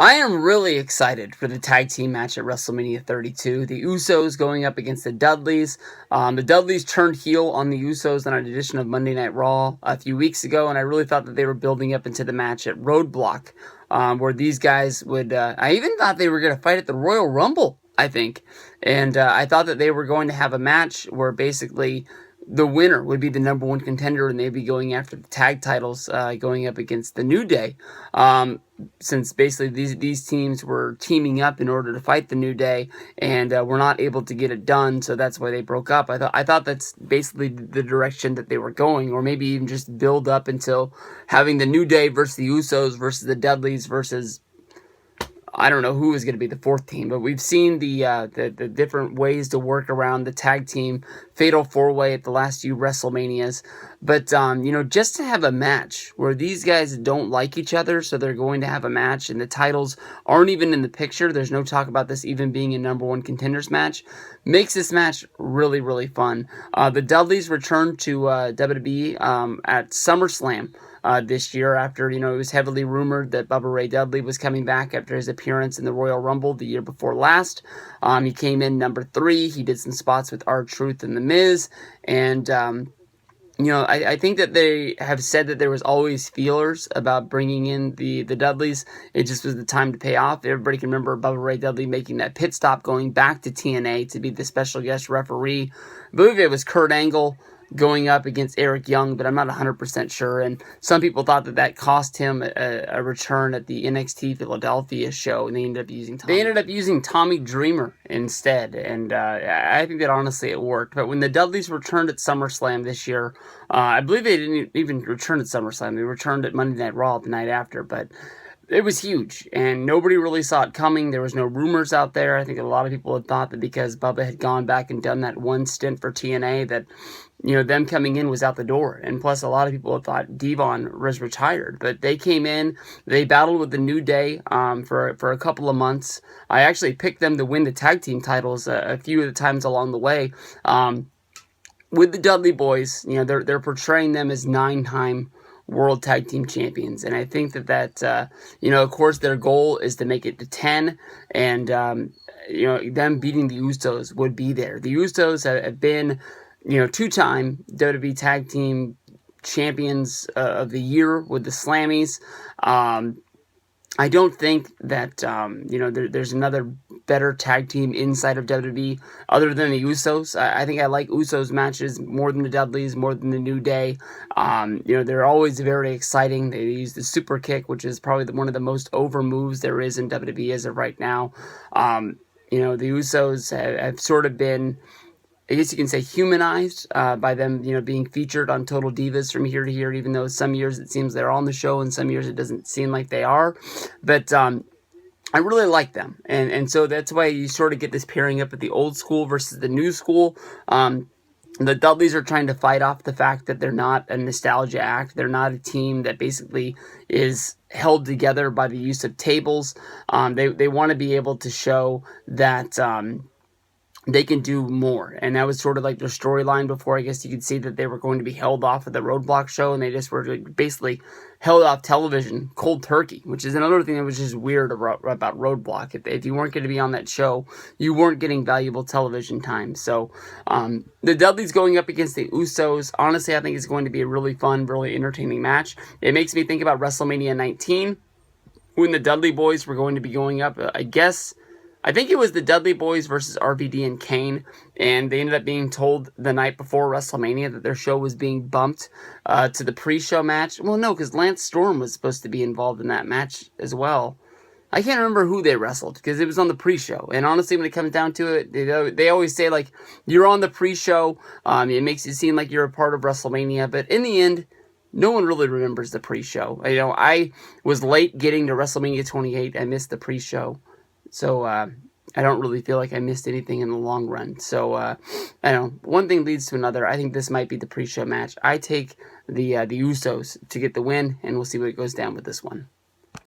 I am really excited for the tag team match at WrestleMania 32. The Usos going up against the Dudleys. The Dudleys turned heel on the Usos on an edition of Monday Night Raw a few weeks ago, and I really thought that they were building up into the match at Roadblock, where these guys would... I even thought they were going to fight at the Royal Rumble, I think. And I thought that they were going to have a match where basically the winner would be the number one contender, and they'd be going after the tag titles, going up against the New Day. Since basically these teams were teaming up in order to fight the New Day, and were not able to get it done, so that's why they broke up. I thought that's basically the direction that they were going, or maybe even just build up until having the New Day versus the Usos versus the Dudleys versus, I don't know who was going to be the fourth team, but we've seen the different ways to work around the tag team fatal four-way at the last few WrestleManias. But, just to have a match where these guys don't like each other, so they're going to have a match, and the titles aren't even in the picture, there's no talk about this even being a number one contenders match, makes this match really, really fun. The Dudleys returned to WWE at SummerSlam this year after, it was heavily rumored that Bubba Ray Dudley was coming back after his appearance in the Royal Rumble the year before last. He came in number 3. He did some spots with R-Truth and The Miz, and I think that they have said that there was always feelers about bringing in the Dudleys. It just was the time to pay off. Everybody can remember Bubba Ray Dudley making that pit stop going back to TNA to be the special guest referee. I believe it was Kurt Angle going up against Eric Young, but I'm not 100% sure. And some people thought that cost him a return at the NXT Philadelphia show, and they ended up using Tommy Dreamer instead. And I think that honestly it worked. But when the Dudleys returned at SummerSlam this year, I believe they didn't even return at SummerSlam. They returned at Monday Night Raw the night after, but it was huge, and nobody really saw it coming. There was no rumors out there. I think a lot of people had thought that because Bubba had gone back and done that one stint for TNA that, them coming in was out the door. And plus, a lot of people had thought Devon was retired. But they came in, they battled with the New Day for a couple of months. I actually picked them to win the tag team titles a few of the times along the way. With the Dudley Boyz, they're portraying them as 9-time World Tag Team Champions, and I think that of course their goal is to make it to 10, and them beating the Usos would be there. The Usos have been 2-time WWE Tag Team Champions of the Year with the Slammies. I don't think that there's another better tag team inside of WWE other than the Usos. I think I like Usos matches more than the Dudleys, more than the New Day. They're always very exciting. They use the super kick, which is probably one of the most over moves there is in WWE as of right now. The Usos have sort of been, I guess you can say, humanized by them, being featured on Total Divas from here to here, even though some years it seems they're on the show and some years it doesn't seem like they are. But I really like them. And so that's why you sort of get this pairing up with the old school versus the new school. The Dudleys are trying to fight off the fact that they're not a nostalgia act. They're not a team that basically is held together by the use of tables. They want to be able to show that they can do more, and that was sort of like their storyline before. I guess you could see that they were going to be held off of the Roadblock show, and they just were basically held off television cold turkey, which is another thing that was just weird about Roadblock. If you weren't going to be on that show, you weren't getting valuable television time. So the Dudleys going up against the Usos, honestly, I think it's going to be a really fun, really entertaining match. It makes me think about WrestleMania 19 when the Dudley Boyz were going to be going up. I think it was the Dudley Boyz versus RVD and Kane, and they ended up being told the night before WrestleMania that their show was being bumped to the pre-show match. Well, no, because Lance Storm was supposed to be involved in that match as well. I can't remember who they wrestled, because it was on the pre-show. And honestly, when it comes down to it, they always say, like, you're on the pre-show, it makes it seem like you're a part of WrestleMania, but in the end, no one really remembers the pre-show. I was late getting to WrestleMania 28. I missed the pre-show. So, I don't really feel like I missed anything in the long run. So, I don't know. One thing leads to another. I think this might be the pre-show match. I take the Usos to get the win, and we'll see what goes down with this one.